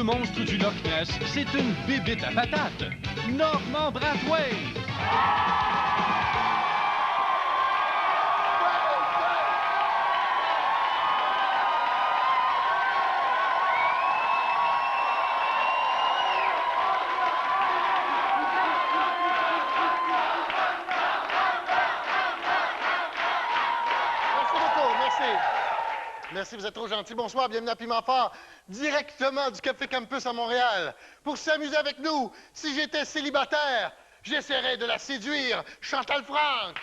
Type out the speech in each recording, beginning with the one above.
monstre du Loch Ness, c'est une bébite à patates. Normand Brathwaite! Merci, vous êtes trop gentil. Bonsoir, bienvenue à Piment Fort, directement du Café Campus à Montréal. Pour s'amuser avec nous, si j'étais célibataire, j'essaierais de la séduire. Chantal Franck!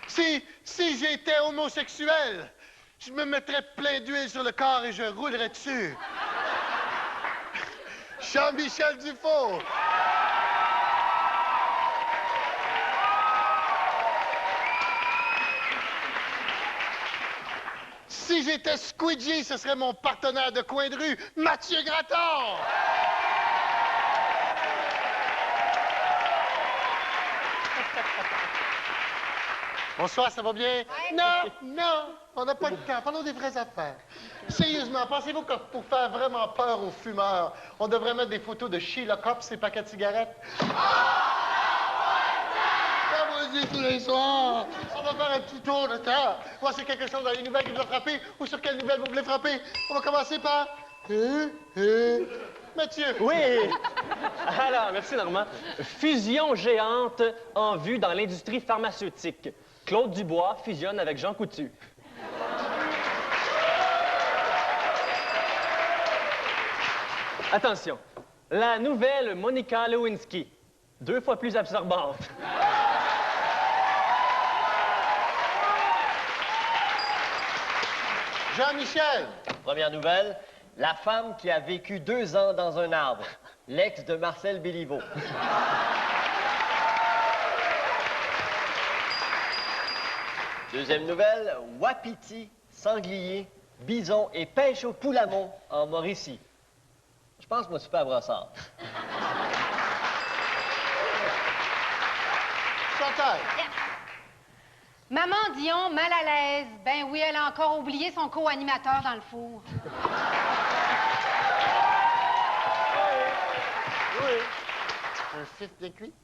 Si j'étais homosexuel, je me mettrais plein d'huile sur le corps et je roulerais dessus. Jean-Michel Dufault! Si j'étais Squidgy, ce serait mon partenaire de coin de rue, Mathieu Gratton! Bonsoir, ça va bien? Ouais. Non, on n'a pas le temps. Parlons des vraies affaires. Sérieusement, pensez-vous que pour faire vraiment peur aux fumeurs, on devrait mettre des photos de Sheila Copps et paquets de cigarettes? Tous les soirs. On va faire un petit tour de terre. Voir si quelque chose dans les nouvelles qui nous a frappé ou sur quelle nouvelle vous voulez frapper. On va commencer par... Mathieu. Oui. Alors, merci Normand. Fusion géante en vue dans l'industrie pharmaceutique. Claude Dubois fusionne avec Jean Coutu. Attention. La nouvelle Monica Lewinsky. 2 fois plus absorbante. Jean-Michel. Première nouvelle, la femme qui a vécu 2 ans dans un arbre. L'ex de Marcel Béliveau. Deuxième nouvelle, wapiti, sanglier, bison et pêche au poulamon en Mauricie. Je pense que moi, tu peux avoir ça. Chantal. Maman Dion, mal à l'aise. Ben oui, elle a encore oublié son co-animateur dans le four. Oui. Un fif de cuit.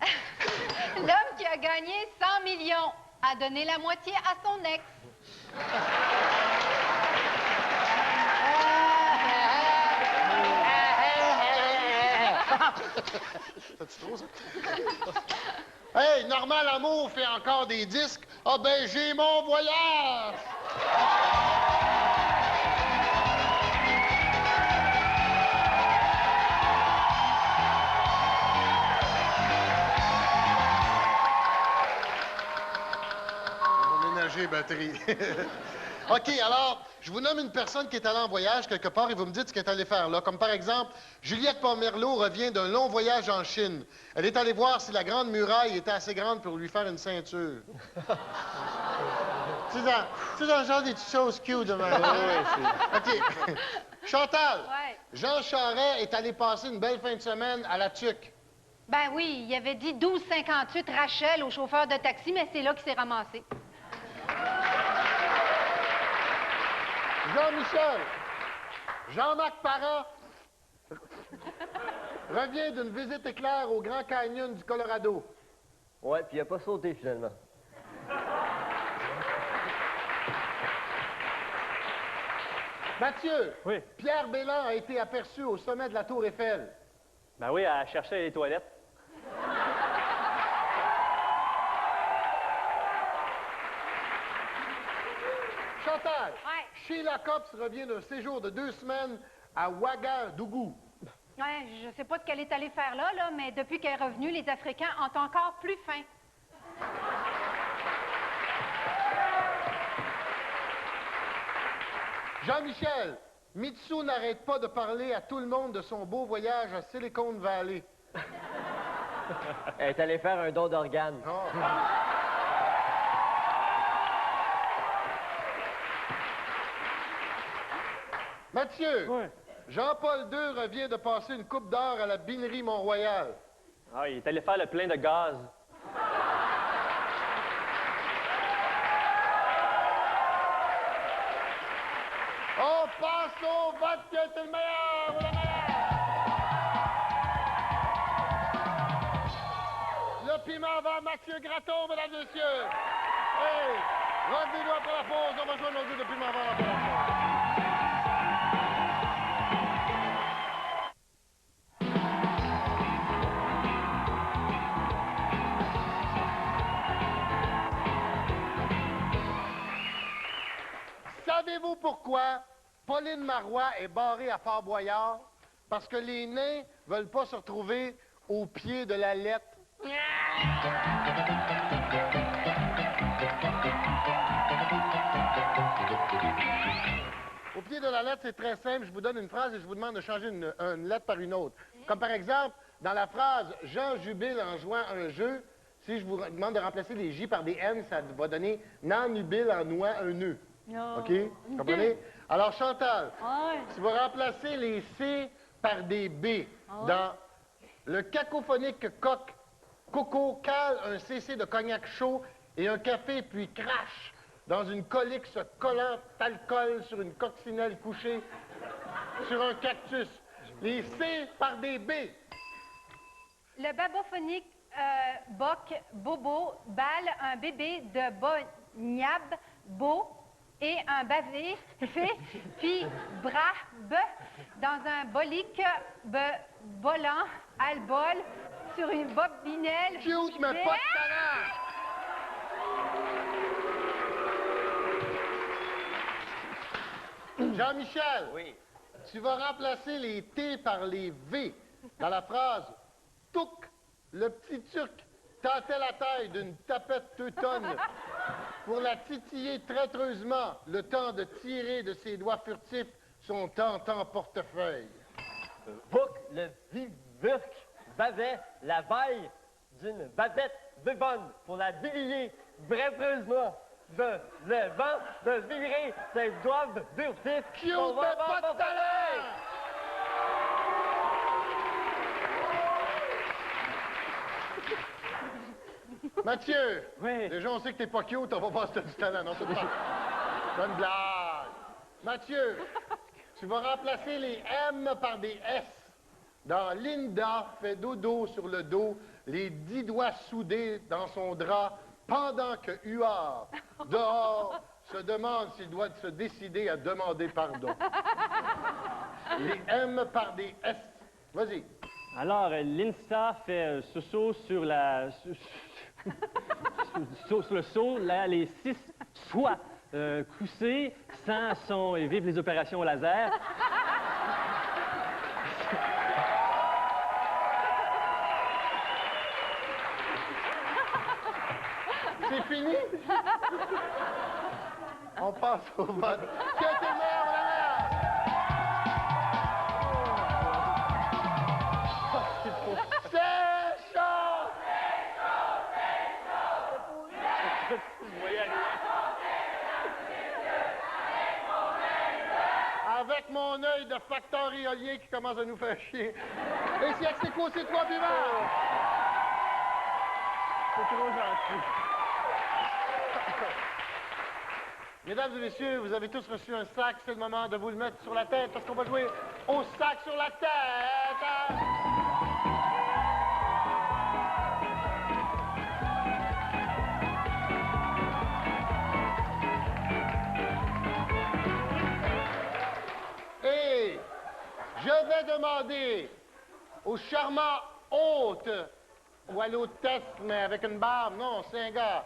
L'homme qui a gagné 100 millions a donné la moitié à son ex. C'est trop, ça? Hey, Normand Lamour fait encore des disques. Ah ben, j'ai mon voyage! On va ménager batterie. OK, alors, je vous nomme une personne qui est allée en voyage quelque part et vous me dites ce qu'elle est allée faire là. Comme par exemple, Juliette Pomerleau revient d'un long voyage en Chine. Elle est allée voir si la Grande Muraille était assez grande pour lui faire une ceinture. C'est dans le genre des petites choses cute de même. OK. Chantal. Ouais. Jean Charest est allé passer une belle fin de semaine à la Tuque. Ben oui, il avait dit 12,58 Rachel au chauffeur de taxi, mais c'est là qu'il s'est ramassé. Jean-Michel, Jean-Marc Parent revient d'une visite éclair au Grand Canyon du Colorado. Ouais, puis il a pas sauté finalement. Mathieu, Oui. Pierre Bélan a été aperçu au sommet de la Tour Eiffel. Ben oui, à chercher les toilettes. Chantal, Ouais. Sheila Copps revient d'un séjour de 2 semaines à Ouagadougou. Ouais, je sais pas ce qu'elle est allée faire là, mais depuis qu'elle est revenue, les Africains ont encore plus faim. Jean-Michel, Mitsu n'arrête pas de parler à tout le monde de son beau voyage à Silicon Valley. Elle est allée faire un don d'organes. Oh. Mathieu, Oui. Jean-Paul II revient de passer une coupe d'or à la binerie Mont-Royal. Ah, il est allé faire le plein de gaz. passe au vote qui est le meilleur ou la meilleure. Le piment va à Mathieu Gratton, mesdames et messieurs. Hey, revenez-nous après la pause. On va jouer nos deux de piment va à la pause. Savez-vous pourquoi Pauline Marois est barrée à Fort-Boyard? Parce que les nains veulent pas se retrouver au pied de la lettre. Au pied de la lettre, c'est très simple. Je vous donne une phrase et je vous demande de changer une lettre par une autre. Comme par exemple, dans la phrase « Jean jubile en jouant un jeu », si je vous demande de remplacer des J par des N, ça va donner « Nan nubile en nouant un nœud ». OK? Vous comprenez? Alors, Chantal, tu vas remplacer les C par des B. Dans le cacophonique coq, Coco cale un CC de cognac chaud et un café, puis crache dans une colique se collant d'alcool sur une coccinelle couchée sur un cactus. Les C par des B. Le babophonique boc, bobo, balle, un bébé de bognab, beau, et un bavé, fait, puis bras, dans un bolique, volant, albol, sur une bobinelle. Cute, mais pas de talent! Jean-Michel, Oui. tu vas remplacer les T par les V dans la phrase « Touk, le petit Turc tâtait la taille d'une tapette teutonne pour la titiller traîtreusement le temps de tirer de ses doigts furtifs son tentant portefeuille. Bouc, le vivurc, bavait la baille d'une babette bébonne pour la délier brèveusement de le vent de virer ses doigts furtifs. Cute, mais pas de talent! Mathieu, Oui. déjà on sait que t'es pas cute, on va voir si t'as du talent. Non, c'est pas... C'est une blague. Mathieu, tu vas remplacer les M par des S. Dans Linda fait dodo sur le dos, les 10 doigts soudés dans son drap, pendant que Huard, dehors, se demande s'il doit se décider à demander pardon. Les M par des S. Vas-y. Alors, l'INSA fait soso sur la... sur le seau, là, les 6 soies coussées, sans son... et vive les opérations au laser. C'est fini? On passe au vote. Qui a été le meilleur ou la meilleure? C'est chaud! Avec mon œil de facteur éolien qui commence à nous faire chier. Et si c'est quoi, c'est toi, buveur? C'est trop gentil. Mesdames et messieurs, vous avez tous reçu un sac. C'est le moment de vous le mettre sur la tête parce qu'on va jouer au sac sur la tête. Et je vais demander au charmant hôte ou à l'hôtesse, mais avec une barbe, non, c'est un gars,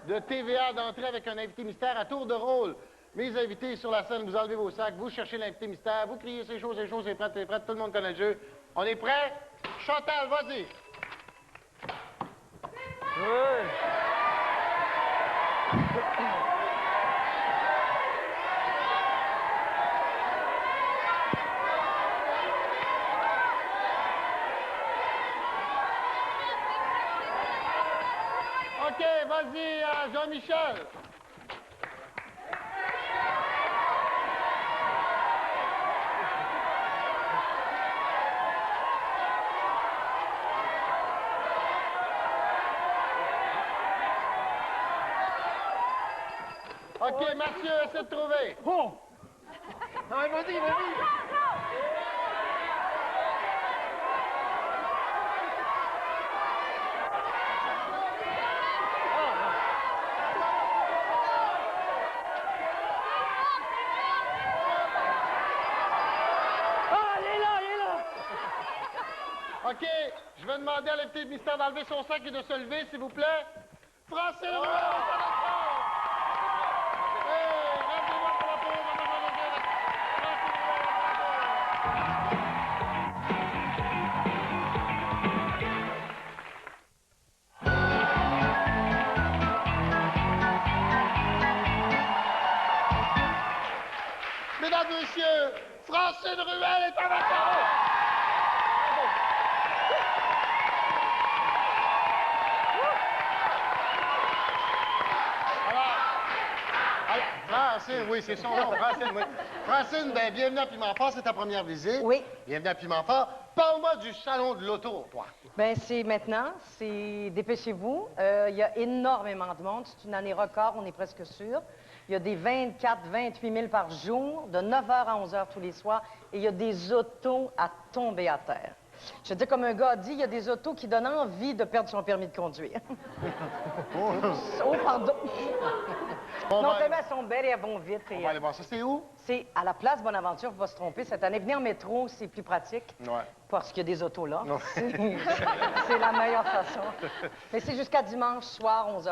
de TVA d'entrer avec un invité mystère à tour de rôle. Mes invités sur la scène, vous enlevez vos sacs, vous cherchez l'invité mystère, vous criez c'est chaud, c'est prêt, tout le monde connaît le jeu. On est prêt? Chantal, vas-y. OK, vas-y, Jean-Michel. OK, Mathieu, essaie de trouver. Oh! Non, mais vas-y, vas-y. Ah, il est là, il est là. OK, je vais demander à l'invité de mystère d'enlever son sac et de se lever, s'il vous plaît. Francine Ruel! Hey, rendez-moi pour la pause, on va faire le jeu. Francine Ruel, Mesdames et messieurs, Francine Ruel est en vacances! Francine, oui, c'est son nom, Francine, oui. Francine, ben, bienvenue à Piment Fort, c'est ta première visite. Oui. Bienvenue à Piment Fort. Parle-moi du salon de l'auto, toi. Ben c'est maintenant, c'est dépêchez-vous. Il y a énormément de monde. C'est une année record, on est presque sûr. Il y a des 24, 28 000 par jour, de 9 h à 11 h tous les soirs. Et il y a des autos à tomber à terre. Je veux dire, comme un gars a dit, il y a des autos qui donnent envie de perdre son permis de conduire. Oh, pardon. Non, tellement elles sont belles et elles vont vite. On va aller voir ça. C'est où? C'est à la place Bonaventure, faut pas se tromper cette année. Venir en métro, c'est plus pratique. Ouais. Parce qu'il y a des autos là. Non. C'est la meilleure façon. Mais c'est jusqu'à dimanche soir, 11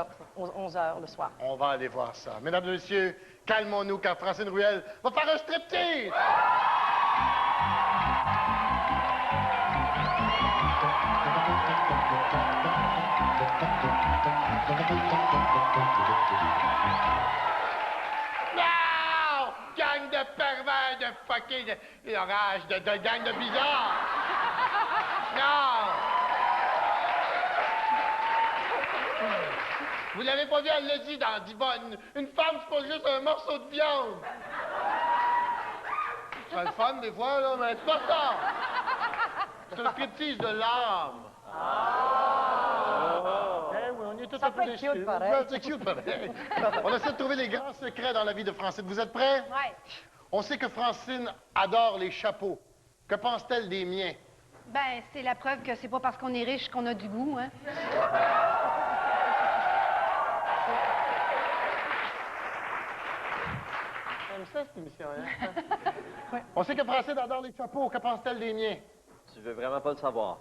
h le soir. On va aller voir ça. Mesdames et messieurs, calmons-nous car Francine Ruel va faire un striptease! Non! Gang de pervers, de fucking... Orage, de gang de bizarres! Non! Vous l'avez pas vu, elle l'a dit dans Diva. Une femme, c'est pas juste un morceau de viande. C'est le fun des fois, là, mais c'est pas ça. C'est un striptease de l'âme. Eh oui, on y est tout Ça un peu peut être déçus. cute, pareil. Ouais, c'est cute, pareil. On essaie de trouver les grands secrets dans la vie de Francine. Vous êtes prêts? Ouais. On sait que Francine adore les chapeaux. Que pense-t-elle des miens? Ben, c'est la preuve que c'est pas parce qu'on est riche qu'on a du goût, hein. J'aime ça, cette émission, hein? On sait que Francine adore les chapeaux. Que pense-t-elle des miens? Tu veux vraiment pas le savoir?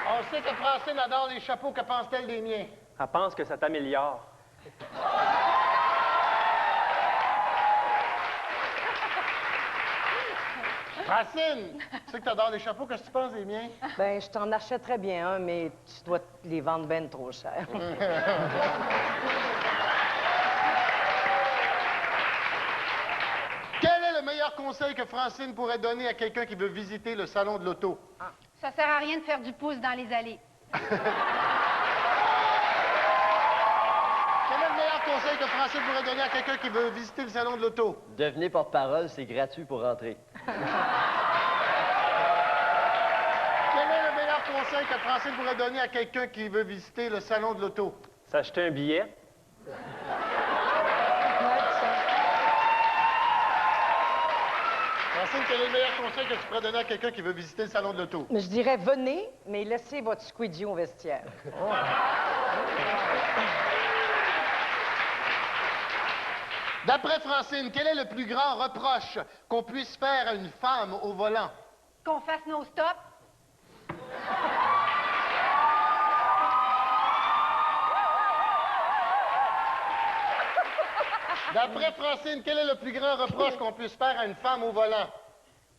On sait que Francine adore les chapeaux. Que pense-t-elle des miens? Elle pense que ça t'améliore. Francine, tu sais que t'adores les chapeaux. Qu'est-ce que tu penses des miens? Ben, je t'en achèterais bien un, mais tu dois les vendre ben trop cher. Quel est le meilleur conseil que Francine pourrait donner à quelqu'un qui veut visiter le salon de l'auto? Ça sert à rien de faire du pouce dans les allées. Quel est le meilleur conseil que Francine pourrait donner à quelqu'un qui veut visiter le salon de l'auto? Devenez porte-parole, c'est gratuit pour rentrer. Quel est le meilleur conseil que Francine pourrait donner à quelqu'un qui veut visiter le salon de l'auto? S'acheter un billet. Francine, quel est le meilleur conseil que tu pourrais donner à quelqu'un qui veut visiter le salon de l'auto? Mais je dirais, venez, mais laissez votre squeegee au vestiaire. D'après Francine, quel est le plus grand reproche qu'on puisse faire à une femme au volant? Qu'on fasse nos stops. D'après Francine, quel est le plus grand reproche qu'on puisse faire à une femme au volant?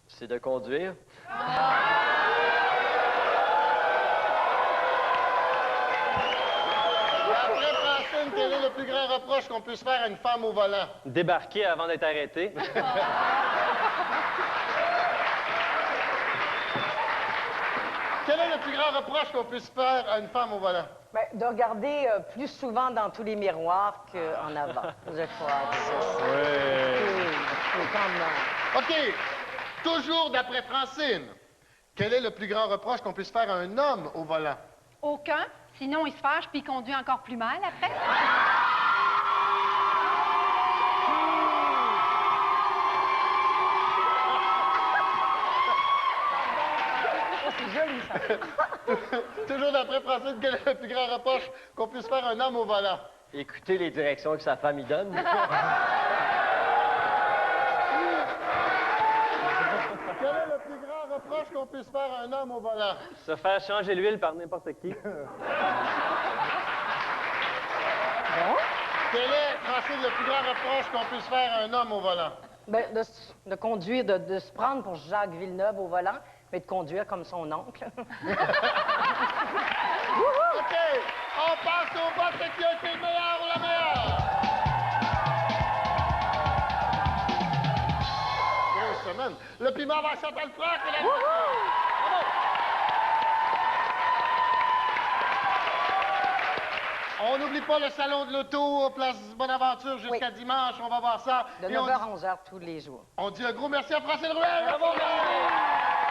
C'est de conduire. D'après Francine, quel est le plus grand reproche qu'on puisse faire à une femme au volant? Débarquer avant d'être arrêté. Quel est le plus grand reproche qu'on puisse faire à une femme au volant? Ben, de regarder plus souvent dans tous les miroirs qu'en avant, je crois. C'est quand même... OK. Toujours d'après Francine, quel est le plus grand reproche qu'on puisse faire à un homme au volant? Aucun. Sinon, il se fâche puis il conduit encore plus mal après. Toujours d'après Francine, quel est le plus grand reproche qu'on puisse faire à un homme au volant? Écoutez les directions que sa femme y donne. Quel est le plus grand reproche qu'on puisse faire à un homme au volant? Se faire changer l'huile par n'importe qui. Quel est, Francine, le plus grand reproche qu'on puisse faire à un homme au volant? Ben, de conduire, de se prendre pour Jacques Villeneuve au volant, mais de conduire comme son oncle. OK, on passe au vote de qui a été le meilleur ou la meilleure. Grosse semaine. Le piment va à Chantal Franck et la On n'oublie pas le salon de l'auto, place Bonaventure jusqu'à dimanche. On va voir ça. De Et on 9h à 11h tous les jours. On dit un gros merci à Francine Ruel. Bravo, merci.